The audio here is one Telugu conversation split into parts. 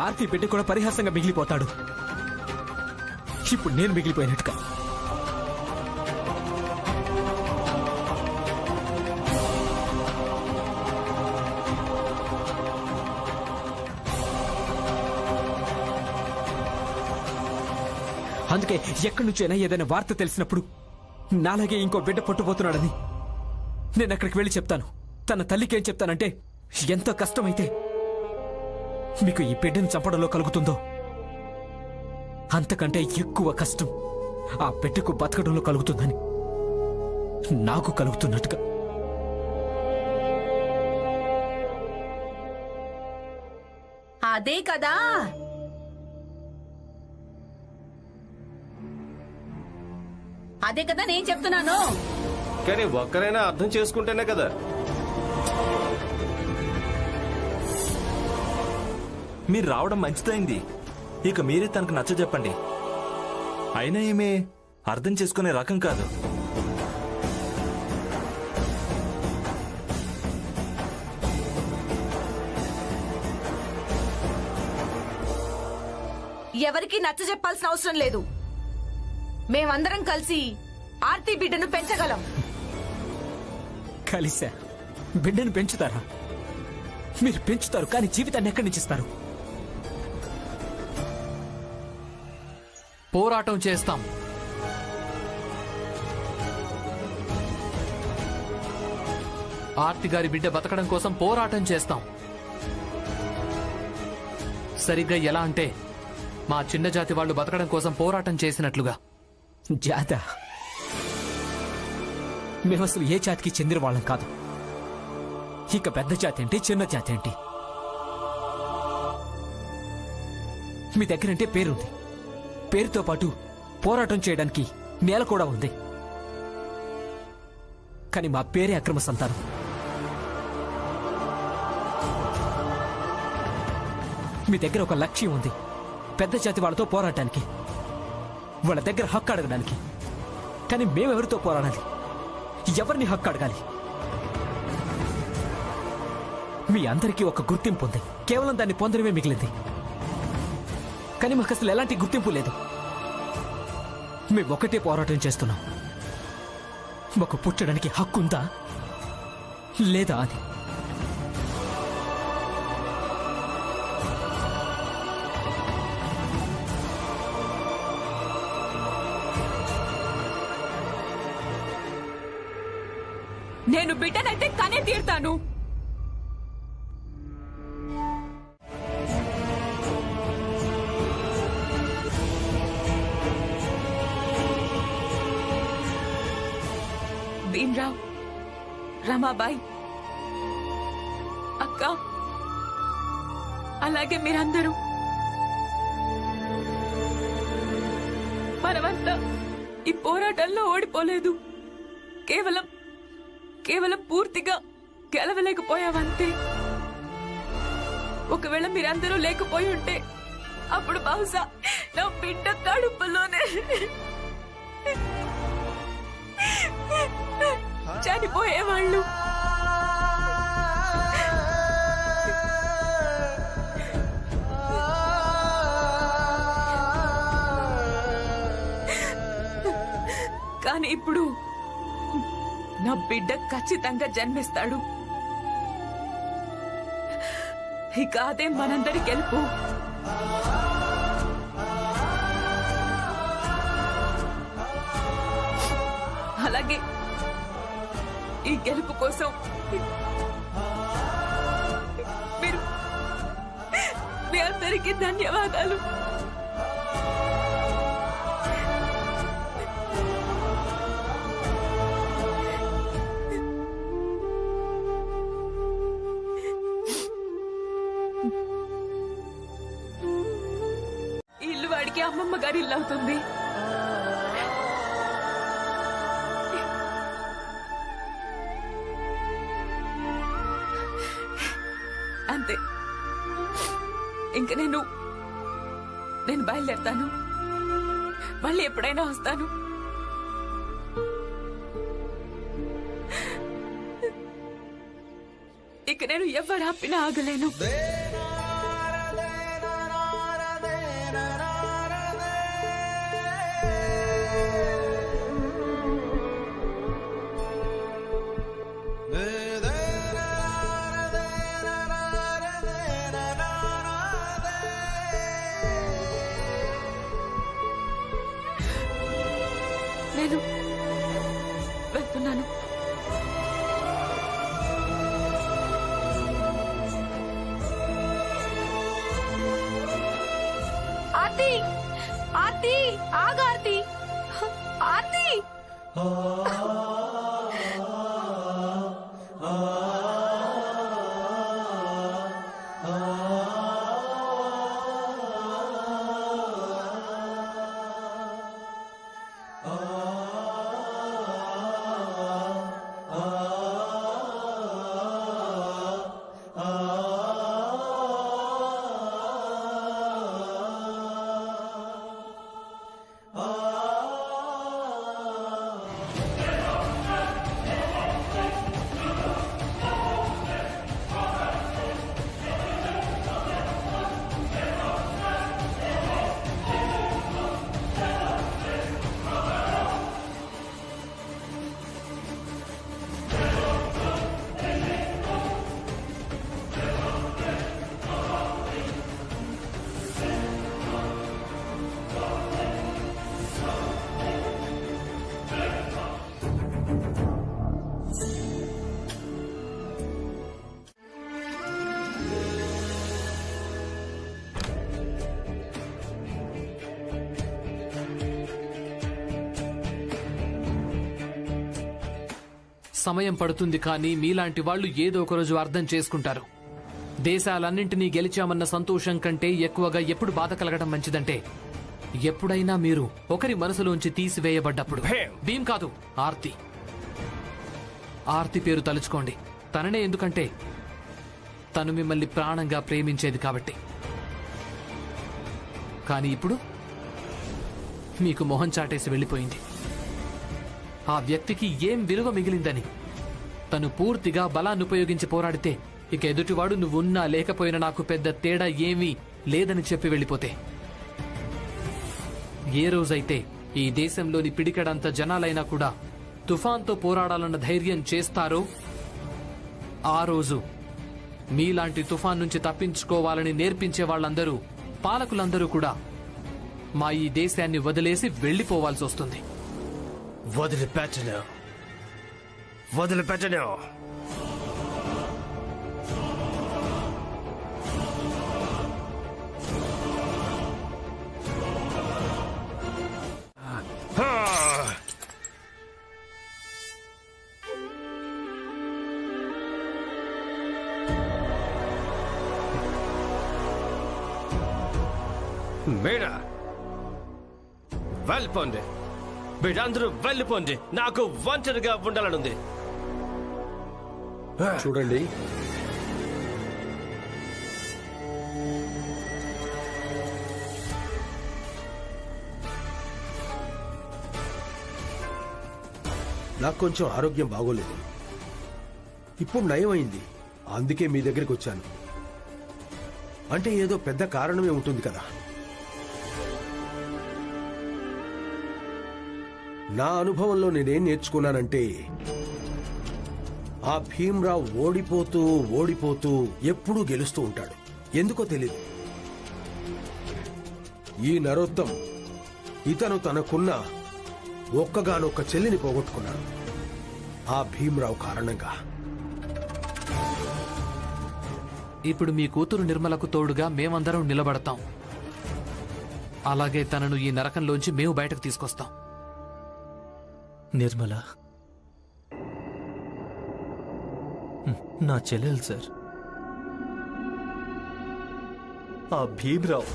ఆర్తి బిడ్డ కూడా పరిహాసంగా మిగిలిపోతాడు. ఇప్పుడు నేను మిగిలిపోయినట్టుగా. అందుకే ఎక్కడి నుంచైనా ఏదైనా వార్త తెలిసినప్పుడు నాలాగే ఇంకో బిడ్డ పుట్టబోతున్నాడని నేను అక్కడికి వెళ్ళి చెప్తాను. తన తల్లికి ఏం చెప్తానంటే, ఎంత కష్టమైతే మీకు ఈ బిడ్డను చంపడంలో కలుగుతుందో అంతకంటే ఎక్కువ కష్టం ఆ బిడ్డకు బతకడంలో కలుగుతుందని నాకు కలుగుతున్నట్టుగా. అదే కదా నేను చెప్తున్నాను. కానీ ఒక్కరైనా అర్థం చేసుకుంటేనే కదా. మీరు రావడం మంచిదైంది. ఇక మీరే తనకు నచ్చ చెప్పండి. అయినా ఏమే అర్థం చేసుకునే రకం కాదు. ఎవరికి నచ్చ చెప్పాల్సిన అవసరం లేదు. మేమందరం కలిసి ఆర్తి బిడ్డను పెంచగలం. కలిసా బిడ్డను పెంచుతారా? మీరు పెంచుతారు, కానీ జీవితాన్ని ఎక్కడి నుంచి ఇస్తారు? పోరాటం చేస్తాం. ఆర్తి గారి బిడ్డ బతకడం కోసం పోరాటం చేస్తాం. సరిగ్గా ఎలా అంటే మా చిన్న జాతి వాళ్ళు బతకడం కోసం పోరాటం చేసినట్లుగా. జాత? మేము అసలు ఏ జాతికి చెందిన వాళ్ళం కాదు. ఇక పెద్ద జాతి ఏంటి, చిన్న జాతి ఏంటి? మీ దగ్గరంటే పేరుంది, పేరుతో పాటు పోరాటం చేయడానికి నేల కూడా ఉంది. కానీ మా పేరే అక్రమ సంతానం. మీ దగ్గర ఒక లక్ష్యం ఉంది, పెద్ద జాతి వాళ్ళతో పోరాటానికి, వాళ్ళ దగ్గర హక్కు అడగడానికి. కానీ మేమెవరితో పోరాడాలి? ఎవరిని హక్కు అడగాలి? మీ అందరికీ ఒక గుర్తింపు ఉంది, కేవలం దాన్ని పొందడమే మిగిలింది. కానీ మాకు అసలు ఎలాంటి గుర్తింపు లేదు. మేము ఒకటే పోరాటం చేస్తున్నాం, మాకు పుట్టడానికి హక్కు ఉందా లేదా అని. నేను బిడ్డనైతే కనే తీరుతాను. భీమ్రావ్, రమాబాయి, అక్క, అలాగే మీరందరూ మనమంతా ఈ పోరాటంలో ఓడిపోలేదు. కేవలం పూర్తిగా గెలవలేకపోయావంతే. ఒకవేళ మీరందరూ లేకపోయి ఉంటే అప్పుడు బహుశా నా బిడ్డ కడుపులోనే చనిపోయేవాళ్ళు. కానీ ఇప్పుడు నా బిడ్డ ఖచ్చితంగా జన్మిస్తాడు. ఇక అదే మనందరి గెలుపు. అలాగే ఈ గెలుపు కోసం మీ అందరికీ ధన్యవాదాలు. ఇల్లు వాడికి అమ్మమ్మ గారి ఇల్లు అవుతుంది. అంతే. ఇంక నేను బయలుదేరుతాను. మళ్ళీ ఎప్పుడైనా వస్తాను. ఇక నేను ఎవరు ఆపినా ఆగలేను. ఆర్తి ఆర్తి ఆగు ఆర్తి ఆర్తి సమయం పడుతుంది కానీ మీలాంటి వాళ్ళు ఏదో ఒక రోజు అర్థం చేసుకుంటారు. దేశాలన్నింటినీ గెలిచామన్న సంతోషం కంటే ఎక్కువగా ఎప్పుడు బాధ కలగడం మంచిదంటే ఎప్పుడైనా మీరు ఒకరి మనసులోంచి తీసివేయబడ్డప్పుడు. భీమ్ కాదు, ఆర్తి. ఆర్తి పేరు తలుచుకోండి. తననే ఎందుకంటే తను మిమ్మల్ని ప్రాణంగా ప్రేమించేది కాబట్టి. కానీ ఇప్పుడు మీకు మొహం చాటేసి వెళ్ళిపోయింది. ఆ వ్యక్తికి ఏం విలువ మిగిలిందని తను పూర్తిగా బలాన్ని ఉపయోగించి పోరాడితే ఇక ఎదుటివాడు నువ్వున్నా లేకపోయినా నాకు పెద్ద తేడా ఏమీ లేదని చెప్పి వెళ్ళిపోతే, ఏ రోజైతే ఈ దేశంలోని పిడికెడంత జనాలైనా కూడా తుఫాన్తో పోరాడాలన్న ధైర్యం చేస్తారో ఆ రోజు మీలాంటి తుఫాన్ నుంచి తప్పించుకోవాలని నేర్పించే వాళ్ళందరూ, పాలకులందరూ కూడా మా ఈ దేశాన్ని వదిలేసి వెళ్లిపోవాల్సి వస్తుంది. వదిలిపెట్టను, వదిలిపెట్టను. మీరా వెళ్ళిపోండి, మీరందరూ వెళ్ళిపోండి. నాకు ఒంటరిగా ఉండాలనుంది. చూడండి, నాకు కొంచెం ఆరోగ్యం బాగోలేదు. ఇప్పుడు నయమైంది, అందుకే మీ దగ్గరికి వచ్చాను. అంటే ఏదో పెద్ద కారణమే ఉంటుంది కదా. నా అనుభవంలో నేనేం నేర్చుకున్నానంటే, ఆ భీమ్రావ్ ఓడిపోతూ ఓడిపోతూ ఎప్పుడూ గెలుస్తూ ఉంటాడు. ఎందుకో తెలీదు. ఈ నరోత్తం ఇతను తనకున్న ఒక్కగానొక్క చెల్లిని పోగొట్టుకున్నాడు ఆ భీమ్రావ్ కారణంగా. ఇప్పుడు మీ కూతురు నిర్మలకు తోడుగా మేమందరం నిలబడతాం. అలాగే తనను ఈ నరకంలోంచి మేము బయటకు తీసుకొస్తాం. నిర్మల నా చెల్లెలు సార్. ఆ భీమ్రావ్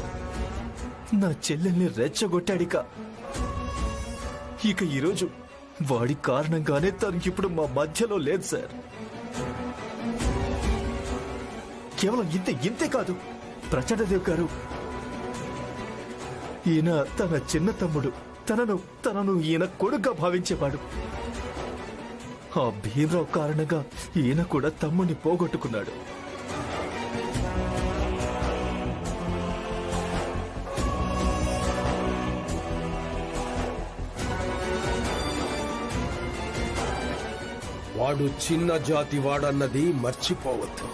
నా చెల్లెల్ని రెచ్చగొట్టాడిక. ఇక ఈరోజు వాడి కారణంగానే తనకి ఇప్పుడు మా మధ్యలో లేదు సార్. కేవలం ఇంతే కాదు ప్రచండదేవ్ గారు, ఈయన తన చిన్న తమ్ముడు. తనను ఈయన కొడుగ్గా భావించేవాడు. ఆ భీమ్రావు కారణంగా ఈయన కూడా తమ్ముడిని పోగొట్టుకున్నాడు. వాడు చిన్న జాతి వాడన్నది మర్చిపోవద్దు.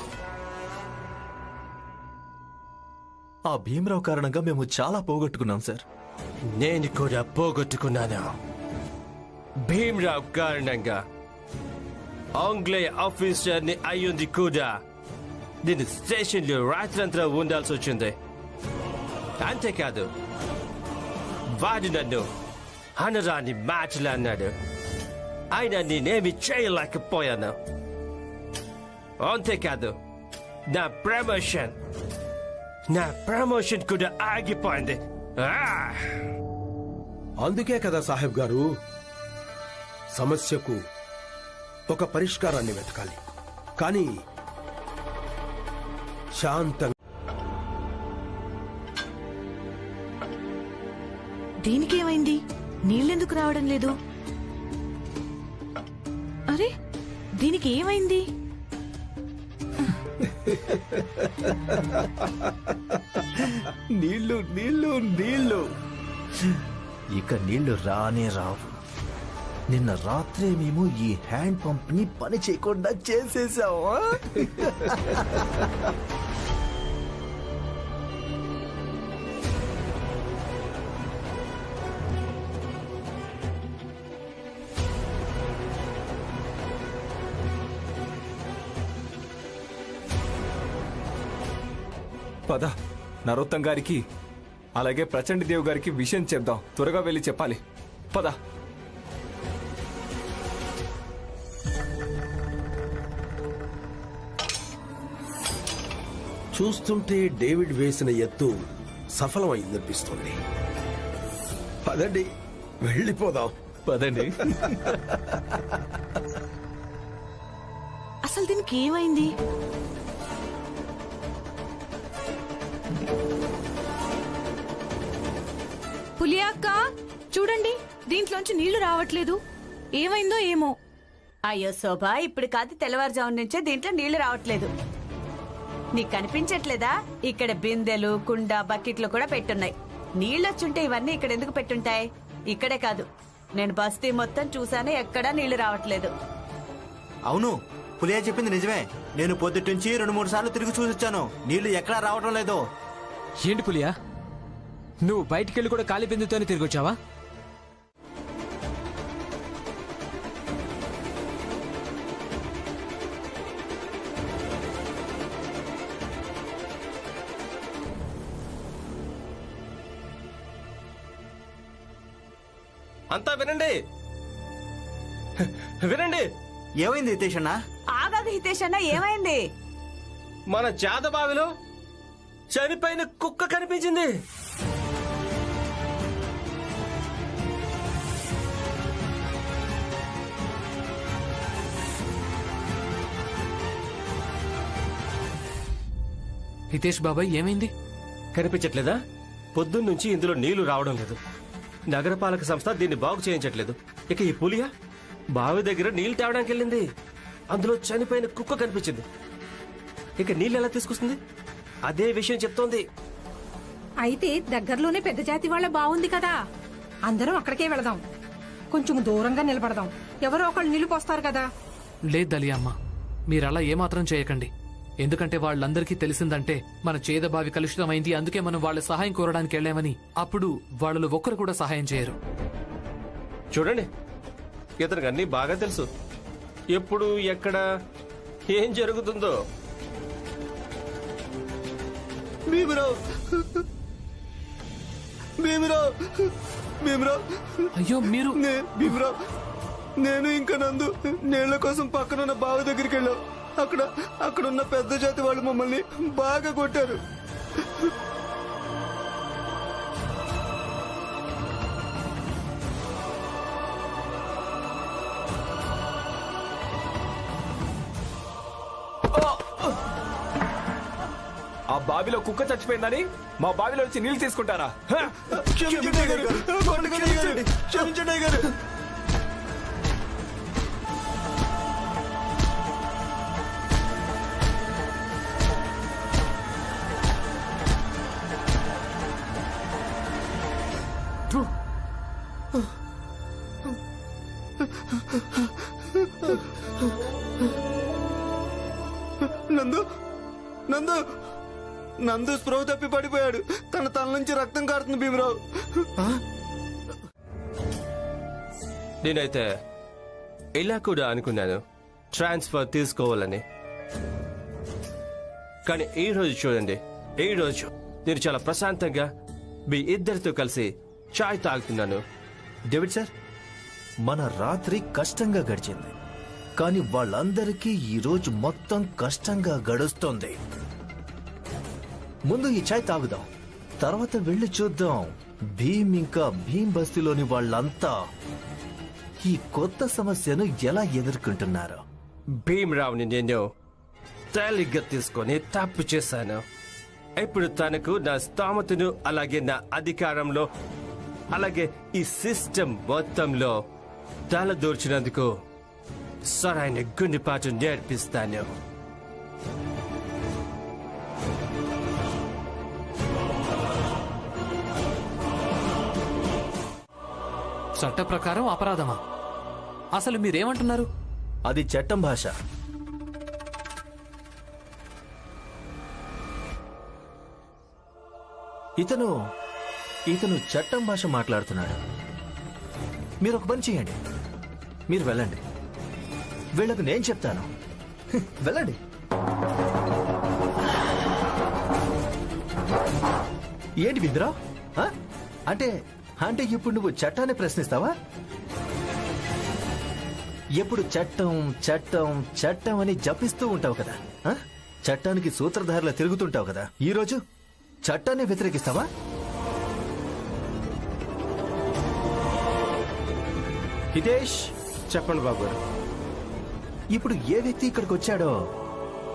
ఆ భీమ్రావు కారణంగా మేము చాలా పోగొట్టుకున్నాం సార్. నేను కూడా పోగొట్టుకున్నాను భీమ్రావ్ కారణంగా. ఆంగ్లేయ ఆఫీసర్ని అయ్యింది కూడా నేను స్టేషన్లో రాత్రంతా ఉండాల్సి వచ్చింది. అంతేకాదు వాడు నన్ను అనరాని మాటలు అన్నాడు. ఆయన నేనేమి చేయలేకపోయాను. అంతేకాదు నా ప్రమోషన్ కూడా ఆగిపోయింది. అందుకే కదా సాహెబ్ గారు సమస్యకు ఒక పరిష్కారాన్ని వెతకాలి, కానీ శాంతంగా. దీనికేమైంది? నీళ్ళెందుకు రావడం లేదు? అరే దీనికి ఏమైంది? నీళ్లు నీళ్లు నీళ్లు ఇక నీళ్లు రానే రావు. నిన్న రాత్రే మేము ఈ హ్యాండ్ పంప్ ని పని చేయకుండా చేసేసావా? పద, నరోత్తం గారికి అలాగే ప్రచండ దేవ్ గారికి విషయం చెప్దాం. త్వరగా వెళ్ళి చెప్పాలి. పద. చూస్తుంటే డేవిడ్ వేసిన ఎత్తు సఫలమైందనిపిస్తుంది. పదండి వెళ్ళిపోదాం. పదండి. అసలు దీనికి ఏమైంది? పులియక్క చూడండి, దీంట్లోంచి నీళ్లు రావట్లేదు. ఏమైందో ఏమో. అయ్యో శోభా, ఇప్పుడు కాదు తెల్లవారుజాము నుంచే దీంట్లో నీళ్లు రావట్లేదు. నీకు కనిపించట్లేదా? ఇక్కడ బిందెలు, కుండ, బకెట్లు కూడా పెట్టున్నాయి. నీళ్ళొచ్చుంటే ఇవన్నీ ఇక్కడ ఎందుకు పెట్టుంటాయి? ఇక్కడే కాదు, నేను బస్తీ మొత్తం చూశాను, ఎక్కడా నీళ్లు రావట్లేదు. అవును, పులియా చెప్పింది నిజమే. నేను పొద్దుట్నుంచి 2-3 సార్లు తిరిగి చూసొచ్చాను. నీళ్లు ఎక్కడా రావటం లేదు. ఏంటి పులియా, నువ్వు బయటికెళ్ళి కూడా ఖాళీ బిందుతోనే తిరిగి వచ్చావా? అంతా వినండి, వినండి. ఏమైంది హితేష్ అన్న? ఆగాగ హితేష్ అన్న, ఏమైంది? మన జాదబావిలో చనిపోయిన కుక్క కనిపించింది. హితేష్ బాబాయ్ ఏమైంది? కనిపించట్లేదా? పొద్దున్నుంచి ఇందులో నీళ్లు రావడం లేదు. నగరపాలక సంస్థ దీన్ని బాగు చేయించట్లేదు. ఇక ఈ పులియా బావి దగ్గర నీళ్లు తేవడానికి వెళ్ళింది. అందులో చనిపోయిన కుక్క కనిపించింది. ఇక నీళ్ళు ఎలా తీసుకొస్తుంది? అదే విషయం చెప్తోంది. అయితే దగ్గరలోనే పెద్ద జాతి వాళ్ళ బాగుంది కదా, అందరం అక్కడికే వెళదాం. కొంచెం దూరంగా నిలబడదాం, ఎవరో ఒకళ్ళు నీళ్లు పోస్తారు కదా. లేదు దలియమ్మ, మీరలా ఏమాత్రం చేయకండి. ఎందుకంటే వాళ్ళందరికీ తెలిసిందంటే మన చేదబావి కలుషితమైంది, అందుకే మనం వాళ్ళ సహాయం కోరడానికి వెళ్ళామని. అప్పుడు వాళ్ళలో ఒక్కరు కూడా సహాయం చేయరు. చూడండి, ఇతనికి అన్ని బాగా తెలుసు. ఎప్పుడు ఎక్కడ ఏం జరుగుతుందో. అయ్యో మీరు నేను ఇంకా నందు నీళ్ల కోసం పక్కనున్న బావి దగ్గరికి వెళ్ళాం. అక్కడున్న పెద్ద జాతి వాళ్ళు మమ్మల్ని బాగా కొట్టారు. ఆ బావిలో కుక్క చచ్చిపోయిందని మా బావిలో వచ్చి నీళ్లు తీసుకుంటారా? క్షమించండి గారు. నందు స్పృహ తప్పి పడిపోయాడు. తన తల నుంచి రక్తం కారుతుంది భీమరావు. నేనైతే ఇలా కూడా అనుకున్నాను, ట్రాన్స్ఫర్ తీసుకోవాలని. కానీ ఈ రోజు చూడండి, ఈ రోజు నేను చాలా ప్రశాంతంగా మీ ఇద్దరితో కలిసి చాయ్ తాగుతున్నాను. డేవిడ్ సార్, మన రాత్రి కష్టంగా గడిచింది, కానీ వాళ్ళందరికీ ఈరోజు మొత్తం కష్టంగా గడుస్తోంది. ముందు ఈ చాయ్ తాగుదాం, తర్వాత వెళ్ళి చూద్దాం భీమ్ ఇంకా భీమ్ బస్తీలోని వాళ్ళంతా ఈ కొత్త సమస్యను ఎలా ఎదుర్కొంటున్నారు. భీమరావుని నేను తేలిగ్గా తీసుకొని తప్పు చేశాను. ఇప్పుడు తనకు నా స్థామతను, అలాగే నా అధికారంలో, అలాగే ఈ సిస్టమ్ మొత్తంలో తలదూర్చినందుకు సరైన గుండెపాటు నేర్పిస్తాను. చట్ట ప్రకారం అపరాధమా? అసలు మీరేమంటున్నారు? అది చట్టం భాష. ఇతను చట్టం భాష మాట్లాడుతున్నాడు. మీరు ఒక పని చేయండి, మీరు వెళ్ళండి, వీళ్ళకు నేను చెప్తాను. వెళ్ళండి. ఏంటి బింద్రా? అంటే అంటే ఇప్పుడు నువ్వు చట్టాన్ని ప్రశ్నిస్తావా? ఎప్పుడు చట్టం చట్టం చట్టం అని జపిస్తూ ఉంటావు కదా, చట్టానికి సూత్రధారులా తిరుగుతుంటావు కదా, ఈరోజు చట్టాన్ని వ్యతిరేకిస్తావా? హితేష్, చెప్పండి బాబు గారు. ఇప్పుడు ఏ వ్యక్తి ఇక్కడికి వచ్చాడో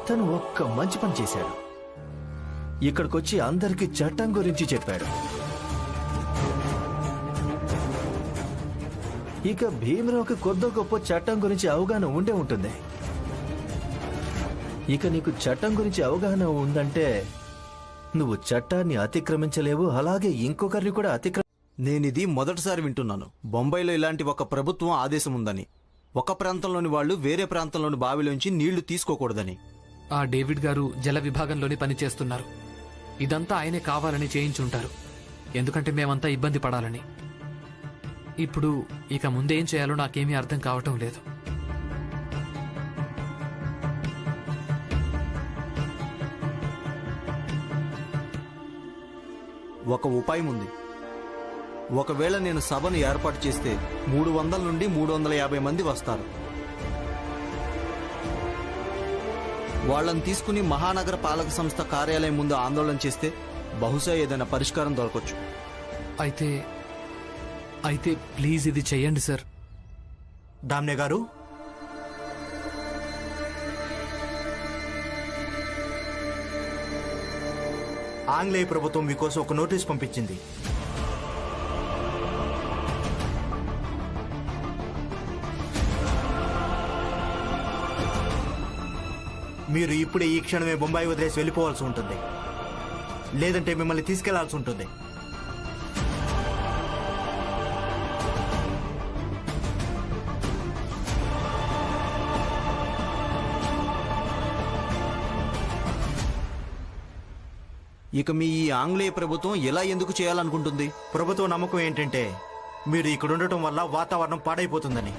తను ఒక్క మంచి పని చేశాడు. ఇక్కడికొచ్చి అందరికీ చట్టం గురించి చెప్పాడు. ఇక భీమరావుకి కొద్ది గొప్ప చట్టం గురించి అవగాహన ఉండే ఉంటుంది. ఇక నీకు చట్టం గురించి అవగాహన ఉందంటే నువ్వు చట్టాన్ని అతిక్రమించలేవు, అలాగే ఇంకొకరిని కూడా నేనిది మొదటిసారి వింటున్నాను. బొంబాయిలో ఇలాంటి ఒక ప్రభుత్వం ఆదేశం ఉందని, ఒక ప్రాంతంలోని వాళ్ళు వేరే ప్రాంతంలోని బావిలోంచి నీళ్లు తీసుకోకూడదని. ఆ డేవిడ్ గారు జల విభాగంలోనే పనిచేస్తున్నారు. ఇదంతా ఆయనే కావాలని చేయించుంటారు, ఎందుకంటే మేమంతా ఇబ్బంది పడాలని. ఇప్పుడు ఇక ముందేం చేయాలో నాకేమీ అర్థం కావటం లేదు. ఒక ఉపాయం ఉంది. ఒకవేళ నేను సభను ఏర్పాటు చేస్తే 300 నుండి 350 మంది వస్తారు. వాళ్ళని తీసుకుని మహానగర పాలక సంస్థ కార్యాలయం ముందు ఆందోళన చేస్తే బహుశా ఏదైనా పరిష్కారం దొరకచ్చు. అయితే ప్లీజ్ ఇది చెయ్యండి సార్. డామ్నే గారు, ఆంగ్లేయ ప్రభుత్వం మీకోసం ఒక నోటీస్ పంపించింది. మీరు ఇప్పుడే ఈ క్షణమే బొంబాయి వదిలేసి వెళ్ళిపోవాల్సి ఉంటుంది, లేదంటే మిమ్మల్ని తీసుకెళ్లాల్సి ఉంటుంది. ఇక మీ ఈ ఆంగ్లేయ ప్రభుత్వం ఎలా ఎందుకు చేయాలనుకుంటుంది? ప్రభుత్వం నమ్మకం ఏంటంటే మీరు ఇక్కడ ఉండటం వల్ల వాతావరణం పాడైపోతుందని.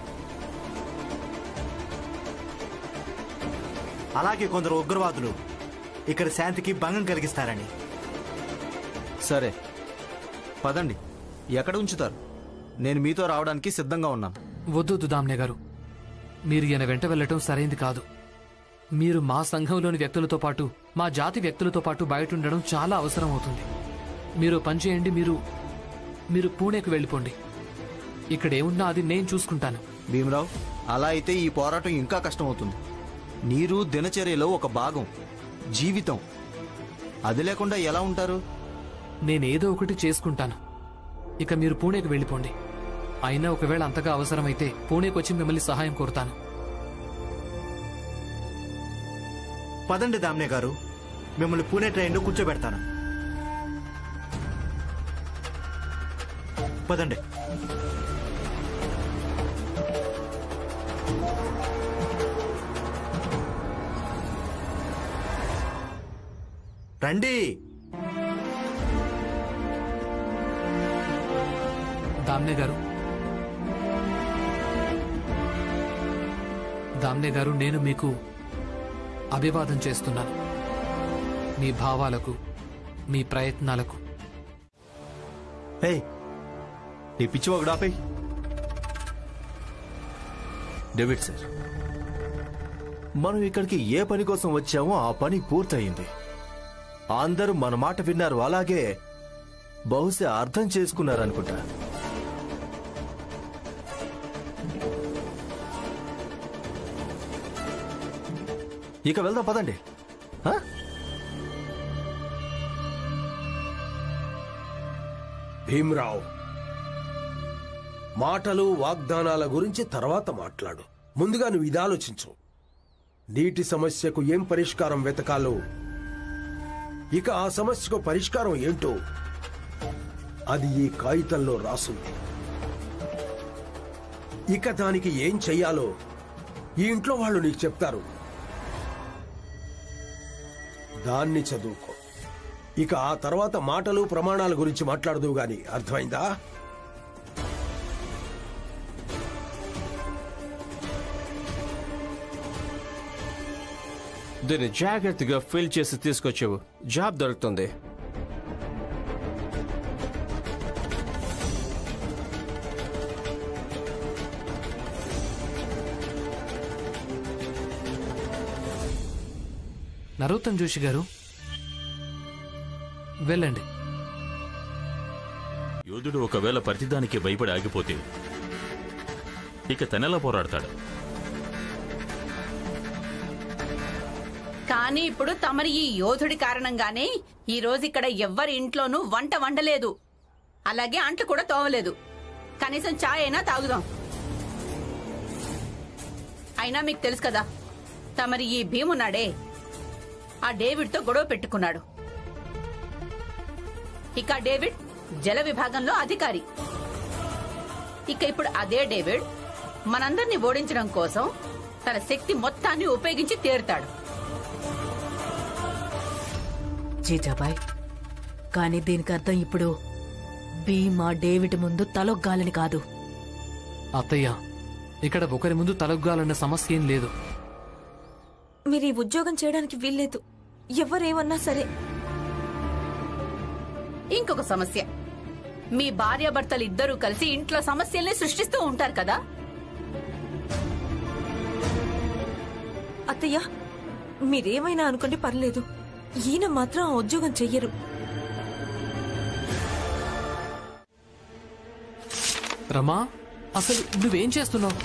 అలాగే కొందరు ఉగ్రవాదులు ఇక్కడ శాంతికి భంగం కలిగిస్తారని. సరే పదండి, ఎక్కడ ఉంచుతారు? నేను మీతో రావడానికి సిద్ధంగా ఉన్నాను. వద్దు దామ్నే గారు, మీరు ఈయన వెంట వెళ్ళటం సరైంది కాదు. మీరు మా సంఘంలోని వ్యక్తులతో పాటు, మా జాతి వ్యక్తులతో పాటు బయట ఉండడం చాలా అవసరం అవుతుంది. మీరు పనిచేయండి, మీరు పూణేకు వెళ్ళిపోండి. ఇక్కడేమున్నా అది నేను చూసుకుంటాను. భీమరావు, అలా అయితే ఈ పోరాటం ఇంకా కష్టమవుతుంది. నీరు దినచర్యలో ఒక భాగం, జీవితం. అది లేకుండా ఎలా ఉంటారు? నేనేదో ఒకటి చేసుకుంటాను. ఇక మీరు పూణేకు వెళ్ళిపోండి. అయినా ఒకవేళ అంతగా అవసరమైతే పూణేకొచ్చి మిమ్మల్ని సహాయం కోరుతాను. పదండి దామ్నే గారు, మిమ్మల్ని పూణే ట్రైన్లో కూర్చోబెడతాను. పదండి. రండి. దామ్నే గారు, నేను మీకు అభివాదం చేస్తున్నాను. మీ భావాలకు, మీ ప్రయత్నాలకు. ఏయ్, నీ పిచ్చి ఒకడు ఆపై. డేవిడ్ సార్, మనం ఇక్కడికి ఏ పని కోసం వచ్చామో ఆ పని పూర్తయింది. అందరూ మన మాట విన్నారు, అలాగే బహుశా అర్థం చేసుకున్నారనుకుంటా. ఇక వెళ్దాం పదండి. భీమ్రావ్, మాటలు వాగ్దానాల గురించి తర్వాత మాట్లాడు. ముందుగా నువ్వు ఇది ఆలోచించు. నీటి సమస్యకు ఏం పరిష్కారం వెతకాలో, ఇక ఆ సమస్యకు పరిష్కారం ఏంటో అది ఈ కాగితంలో రాసుంది. ఇక దానికి ఏం చెయ్యాలో ఈ ఇంట్లో వాళ్ళు నీకు చెప్తారు. దాన్ని చదువుకో. ఇక ఆ తర్వాత మాటలు ప్రమాణాల గురించి మాట్లాడదువు గాని, అర్థమైందా? దీన్ని జాగ్రత్తగా ఫిల్ చేసి తీసుకొచ్చావు, జాబ్ దొరుకుతుంది. నరోత్తమ్ జోషి గారు, వెళ్ళండి. యోధుడు ఒకవేళ ప్రతిదానికి భయపడి ఆగిపోతే ఇక తనెలా పోరాడతాడు? కానీ ఇప్పుడు తమరి ఈ యోధుడి కారణంగానే ఈ రోజు ఇక్కడ ఎవ్వరి ఇంట్లోనూ వంట వండలేదు, అలాగే అంట్లు కూడా తోవలేదు. కనీసం చాయ్ అయినా తాగుదాం. అయినా మీకు తెలుసు కదా, తమరి ఈ భీమున్నాడే ఆ డేవిడ్తో గొడవ పెట్టుకున్నాడు. ఇక డేవిడ్ జల విభాగంలో అధికారి. ఇక ఇప్పుడు అదే డేవిడ్ మనందరినీ ఓడించడం కోసం తన శక్తి మొత్తాన్ని ఉపయోగించి తీరుతాడు. జీజాబాయ్, కానీ దీనికి అర్థం ఇప్పుడు భీమా డేవిడ్ ముందు తలొగ్గాలని కాదు. అత్తయ్య, ఇక్కడ ఒకరి ముందు తలొగ్గాలన్న సమస్య ఏం లేదు. మీరు ఈ ఉద్యోగం చేయడానికి వీల్లేదు, ఎవరేమన్నా సరే. ఇంకొక సమస్య, మీ భార్యాభర్తలు ఇద్దరూ కలిసి ఇంట్లో సమస్యల్ని సృష్టిస్తూ ఉంటారు కదా. అత్తయ్య, మీరేమైనా అనుకుంటే పర్లేదు, ఈయన మాత్రం ఆ ఉద్యోగం చెయ్యరు. రమా, అసలు నువ్వేం చేస్తున్నావు?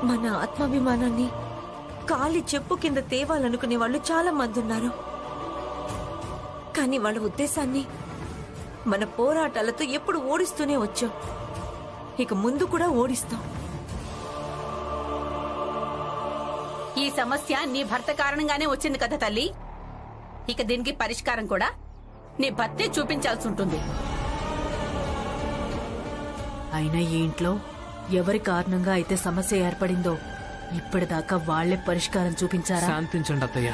మన ఆత్మాభిమానాన్ని కాలి చెప్పు కింద తేవాలనుకునే వాళ్ళు చాలా మంది ఉన్నారు. కానీ వాళ్ళ ఉద్దేశాన్ని మన పోరాటాలతో ఎప్పుడు ఓడిస్తూనే వచ్చాం, ఇక ముందు కూడా ఓడిస్తాం. ఈ సమస్య నీ భర్త కారణంగానే వచ్చింది కదా తల్లి. ఇక దీనికి పరిష్కారం కూడా నీ భర్తే చూపించాల్సి ఉంటుంది. అయినా ఈ ఇంట్లో ఎవరి కారణంగా అయితే సమస్య ఏర్పడిందో ఇప్పటిదాకా వాళ్లే పరిష్కారం చూపించారా? శాంతించండి అత్తయ్య.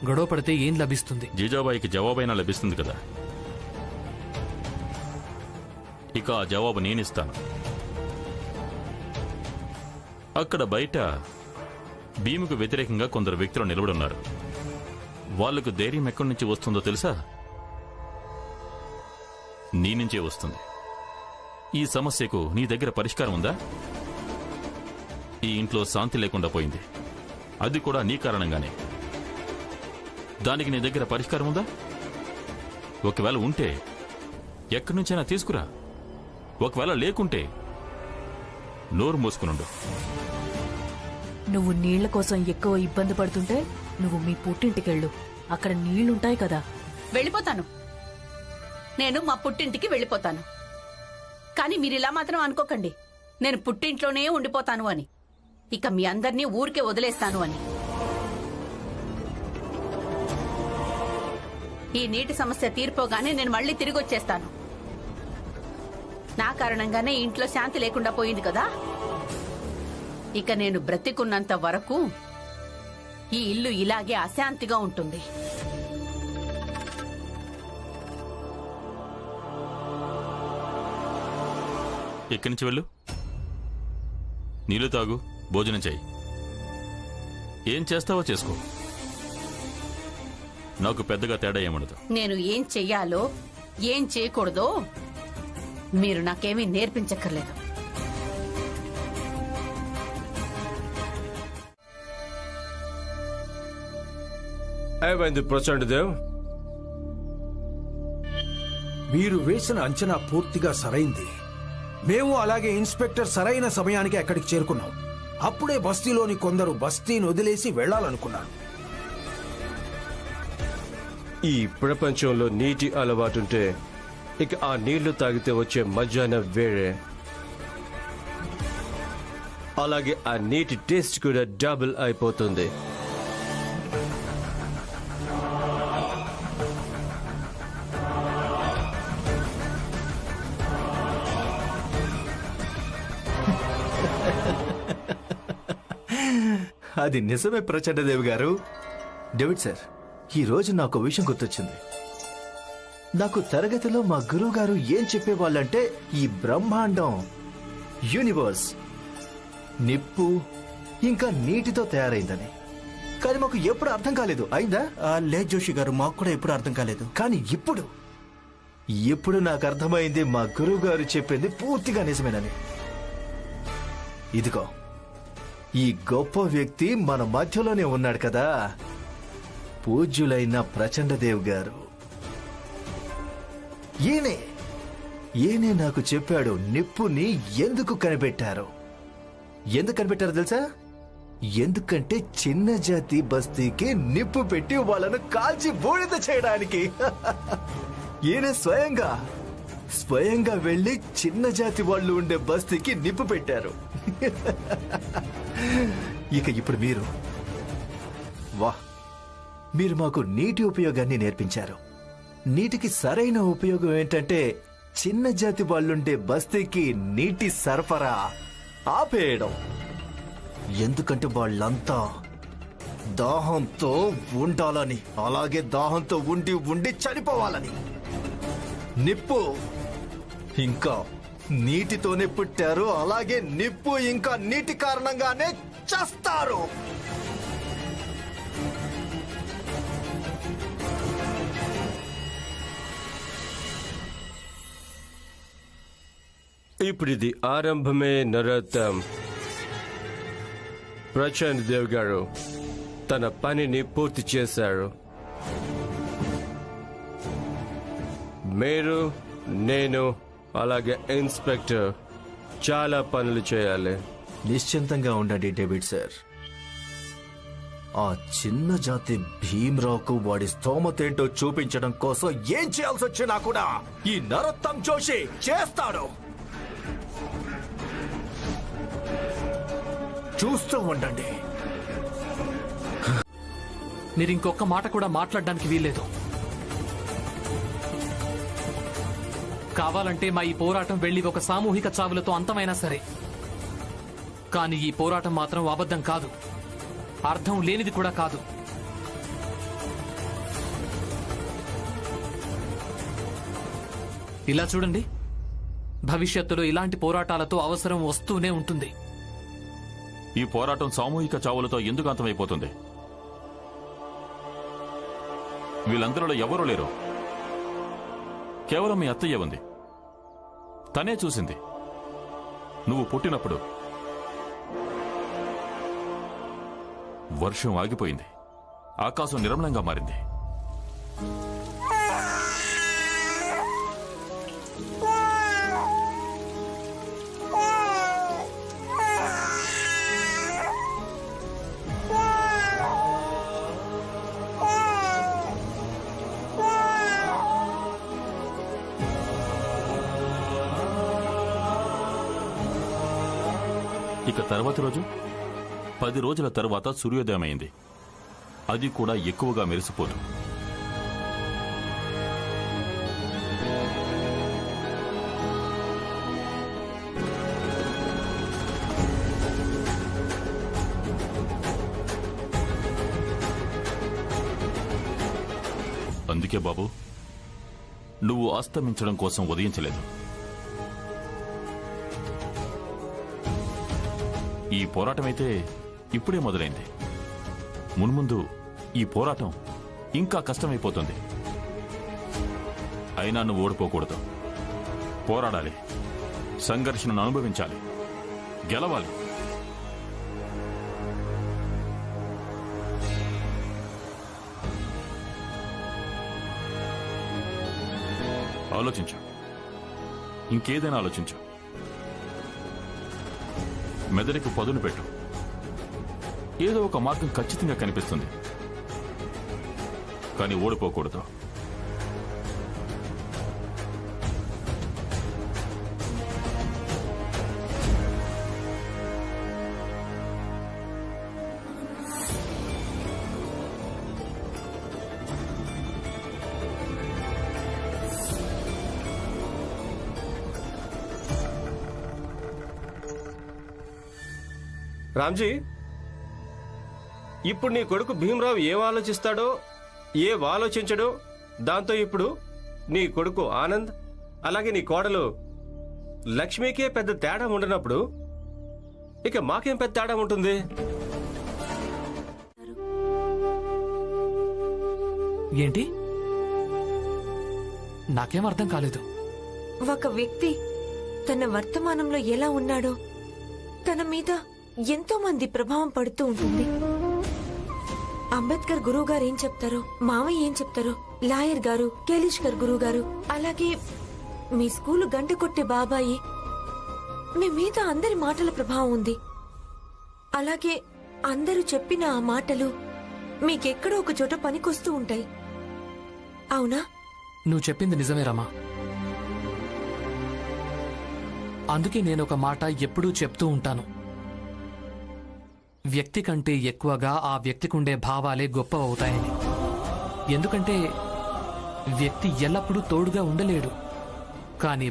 గొడవ పడితే ఏం లభిస్తుంది? జీజాబాయికి జవాబైనా లభిస్తుంది కదా. ఇక ఆ జవాబు నేనిస్తాను. అక్కడ బయట భీముకు వ్యతిరేకంగా కొందరు వ్యక్తులు నిలబడున్నారు. వాళ్లకు ధైర్యం ఎక్కడి నుంచి వస్తుందో తెలుసా? నీ నుంచే వస్తుంది. ఈ సమస్యకు నీ దగ్గర పరిష్కారం ఉందా? ఈ ఇంట్లో శాంతి లేకుండా పోయింది, అది కూడా నీ కారణంగానే. దానికి నీ దగ్గర పరిష్కారం ఉందా? ఒకవేళ ఉంటే ఎక్కడి నుంచైనా తీసుకురా. ఒకవేళ లేకుంటే నోరు మూసుకునుండు. నువ్వు నీళ్ల కోసం ఎక్కువ ఇబ్బంది పడుతుంటే నువ్వు మీ పుట్టింటికెళ్ళు, అక్కడ నీళ్లుంటాయి కదా. వెళ్ళిపోతాను, నేను మా పుట్టింటికి వెళ్ళిపోతాను. కానీ మీరిలా మాత్రం అనుకోకండి నేను పుట్టింట్లోనే ఉండిపోతాను అని, ఇక మీ అందరినీ ఊరికే వదిలేస్తాను అని. ఈ నీటి సమస్య తీరిపోగానే నేను మళ్ళీ తిరిగి వచ్చేస్తాను. నా కారణంగానే ఇంట్లో శాంతి లేకుండా పోయింది కదా. ఇక నేను బ్రతికున్నంత వరకు ఈ ఇల్లు ఇలాగే అశాంతిగా ఉంటుంది. ఎక్కడి నుంచి వెళ్ళు, నీళ్లు తాగు, భోజనం చేయి. ఏం చేస్తావో చేసుకో, నాకు పెద్దగా తేడా ఏముండదు. నేను ఏం చెయ్యాలో ఏం చేయకూడదో మీరు నాకేమీ నేర్పించక్కర్లేదు. ఏమైంది ప్రచండదేవ్? మీరు వేసిన అంచనా పూర్తిగా సరైంది. మేము అలాగే ఇన్స్పెక్టర్ సరైన సమయానికి అక్కడికి చేరుకున్నాం. అప్పుడే బస్తీలోని కొందరు బస్తీని వదిలేసి వెళ్లాలనుకున్నారు. ఈ ప్రపంచంలో నీటి అలవాటుంటే ఇక ఆ నీళ్లు తాగితే వచ్చే మజానే వేరే. అలాగే ఆ నీటి టేస్ట్ కూడా డబుల్ అయిపోతుంది. అది నిజమే ప్రచండదేవి గారు. డేవిడ్ సార్, ఈ రోజు నాకు విషయం గుర్తొచ్చింది. నాకు తరగతిలో మా గురువు గారు ఏం చెప్పేవాళ్ళంటే ఈ బ్రహ్మాండం, యూనివర్స్ నిప్పు ఇంకా నీటితో తయారైందని. కానీ మాకు ఎప్పుడు అర్థం కాలేదు. అయిందా? లేదు జోషి గారు, మాకు కూడా ఎప్పుడు అర్థం కాలేదు. కానీ ఇప్పుడు నాకు అర్థమైంది మా గురువు గారు చెప్పింది పూర్తిగా నిజమేనని. ఇదిగో ఈ గొప్ప వ్యక్తి మన మధ్యలోనే ఉన్నాడు కదా, పూజ్యులైన ప్రచండదేవ్ గారు. ఈయనే నాకు చెప్పాడు నిప్పుని ఎందుకు కనిపెట్టారు. ఎందుకు కనిపెట్టారు తెలుసా? ఎందుకంటే చిన్న జాతి బస్తీకి నిప్పు పెట్టి వాళ్ళను కాల్చి బూడిద చేయడానికి. ఈయన స్వయంగా వెళ్లి చిన్న జాతి వాళ్ళు ఉండే బస్తీకి నిప్పు పెట్టారు. ఇక ఇప్పుడు మీరు మాకు నీటి ఉపయోగాన్ని నేర్పించారు. నీటికి సరైన ఉపయోగం ఏంటంటే చిన్న జాతి వాళ్ళుండే బస్తీకి నీటి సరఫరా ఆపేయడం. ఎందుకంటే వాళ్ళంతా దాహంతో ఉండాలని, అలాగే దాహంతో ఉండి చనిపోవాలని. నిప్పు ఇంకా నీటితోనే పుట్టారు, అలాగే నిప్పు ఇంకా నీటి కారణంగానే చస్తారు. ఇప్పుడు ఇది ఆరంభమే నరతం. ప్రచండదేవ్ గారు తన పనిని పూర్తి చేశారు. మీరు, నేను, అలాగే ఇన్స్పెక్టర్ చాలా పనులు చేయాలి. నిశ్చింతంగా ఉండండి డేవిడ్ సార్. ఆ చిన్న జాతి భీమ్రావుకు వాడి స్తోమతేంటో చూపించడం కోసం ఏం చేయాల్సి వచ్చినా కూడా ఈ నరోత్తం జోషి చేస్తాడు. చూస్తూ ఉండండి. మీరు ఇంకొక మాట కూడా మాట్లాడడానికి వీల్లేదు. కావాలంటే మా ఈ పోరాటం వెళ్లి ఒక సామూహిక చావులతో అంతమైనా సరే, కానీ ఈ పోరాటం మాత్రం అబద్ధం కాదు, అర్థం లేనిది కూడా కాదు. ఇలా చూడండి, భవిష్యత్తులో ఇలాంటి పోరాటాలతో అవసరం వస్తూనే ఉంటుంది. ఈ పోరాటం సామూహిక చావులతో ఎందుకు అంతమైపోతుంది? వీళ్ళందరిలో ఎవరూ లేరు. కేవలం మీ అత్తయ్య ఉంది. తనే చూసింది. నువ్వు పుట్టినప్పుడు వర్షం ఆగిపోయింది, ఆకాశం నిర్మలంగా మారింది. ఇక తర్వాతి రోజు 10 రోజుల తరువాత సూర్యోదయం అయింది. అది కూడా ఎక్కువగా మెరిసిపోతూ. అందుకే బాబు, నువ్వు అస్తమించడం కోసం ఉదయించలేదు. ఈ పోరాటమైతే ఇప్పుడే మొదలైంది. మున్ముందు ఈ పోరాటం ఇంకా కష్టమైపోతుంది. అయినా నువ్వు ఓడిపోకూడదు. పోరాడాలి, సంఘర్షణను అనుభవించాలి, గెలవాలి. ఆలోచించు, ఇంకేదైనా ఆలోచించు. మెదడుకు పదును పెట్టు. ఏదో ఒక మార్గం ఖచ్చితంగా కనిపిస్తుంది. కానీ ఓడిపోకూడదు. రామ్జీ, ఇప్పుడు నీ కొడుకు భీమరావు ఏం ఆలోచిస్తాడో, ఏం ఆలోచించడో, దాంతో ఇప్పుడు నీ కొడుకు ఆనంద్ అలాగే నీ కోడలు లక్ష్మికే పెద్ద తేడా ఉండనప్పుడు ఇక మాకేం పెద్ద తేడా ఉంటుంది? ఏంటి? నాకేం అర్థం కాలేదు. ఒక వ్యక్తి తన వర్తమానంలో ఎలా ఉన్నాడో తన మీద ఎంతో మంది ప్రభావం పడుతూ ఉంటుంది. అంబేద్కర్ గురువు గారు ఏం చెప్తారో, మావయ్య ఏం చెప్తారో, లాయర్ గారు, కేలీష్కర్ గురువు గారు, అలాగే మీ స్కూలు గంట కొట్టే బాబాయి, మీ మీద అందరి మాటల ప్రభావం ఉంది. అలాగే అందరూ చెప్పిన ఆ మాటలు మీకెక్కడో ఒక చోట పనికొస్తూ ఉంటాయి. అవునా? నువ్వు చెప్పింది నిజమే రమా. అందుకే నేను ఒక మాట ఎప్పుడూ చెప్తూ ఉంటాను. వ్యక్తి కంటే ఎక్కువగా ఆ వ్యక్తికుండే భావాలే గొప్ప అవుతాయని. ఎందుకంటే వ్యక్తి ఎల్లప్పుడూ తోడుగా ఉండలేడు, కానీ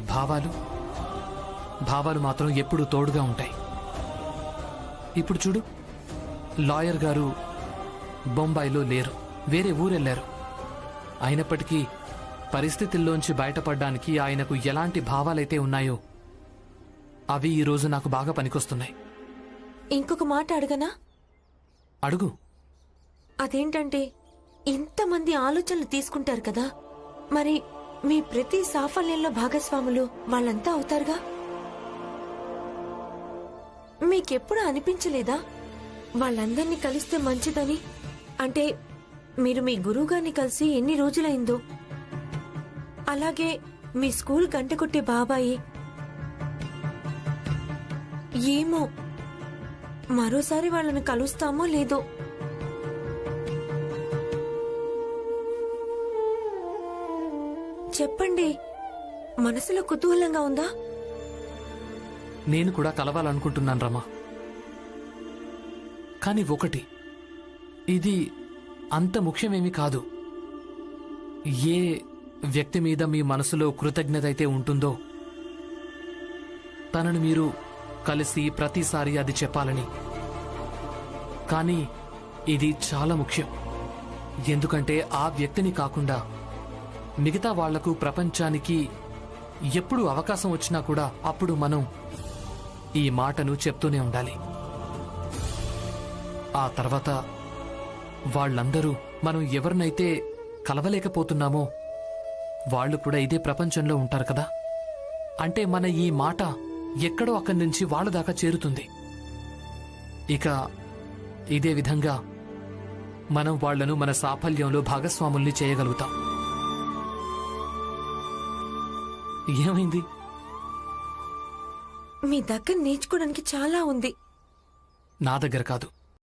భావాలు మాత్రం ఎప్పుడూ తోడుగా ఉంటాయి. ఇప్పుడు చూడు, లాయర్ గారు బొంబాయిలో లేరు, వేరే ఊరెళ్లారు. అయినప్పటికీ పరిస్థితుల్లోంచి బయటపడ్డానికి ఆయనకు ఎలాంటి భావాలైతే ఉన్నాయో అవి ఈరోజు నాకు బాగా పనికొస్తున్నాయి. ఇంకొక మాట అడగనా? అడుగు. అదేంటంటే, ఇంతమంది ఆలోచనలు తీసుకుంటారు కదా, మరి మీ ప్రతి సాఫల్యంలో భాగస్వాములు వాళ్ళంతా అవుతారుగా. మీకెప్పుడు అనిపించలేదా వాళ్ళందర్నీ కలిస్తే మంచిదని? అంటే మీరు మీ గురువుగారిని కలిసి ఎన్ని రోజులైందో, అలాగే మీ స్కూల్ గంట కొట్టే బాబాయి, ఏమో మరోసారి వాళ్ళని కలుస్తామో లేదో. చెప్పండి, మనసులో కుతూహలంగా ఉందా? నేను కూడా కలవాలనుకుంటున్నాను రమా. కానీ ఒకటి, ఇది అంత ముఖ్యమేమీ కాదు. ఏ వ్యక్తి మీద మీ మనసులో కృతజ్ఞత అయితే ఉంటుందో తనను మీరు కలిసి ప్రతిసారి అది చెప్పాలని. కానీ ఇది చాలా ముఖ్యం. ఎందుకంటే ఆ వ్యక్తిని కాకుండా మిగతా వాళ్లకు, ప్రపంచానికి ఎప్పుడు అవకాశం వచ్చినా కూడా అప్పుడు మనం ఈ మాటను చెప్తూనే ఉండాలి. ఆ తర్వాత వాళ్ళందరూ మనం ఎవరినైతే కలవలేకపోతున్నామో వాళ్ళు కూడా ఇదే ప్రపంచంలో ఉంటారు కదా. అంటే మన ఈ మాట ఎక్కడో అక్కడి నుంచి వాళ్ళ దాకా చేరుతుంది. ఇక ఇదే విధంగా మనం వాళ్లను మన సాఫల్యంలో భాగస్వాముల్ని చేయగలుగుతాం. ఏమైంది? మీ దగ్గర నేర్చుకోవడానికి చాలా ఉంది. నా దగ్గర కాదు,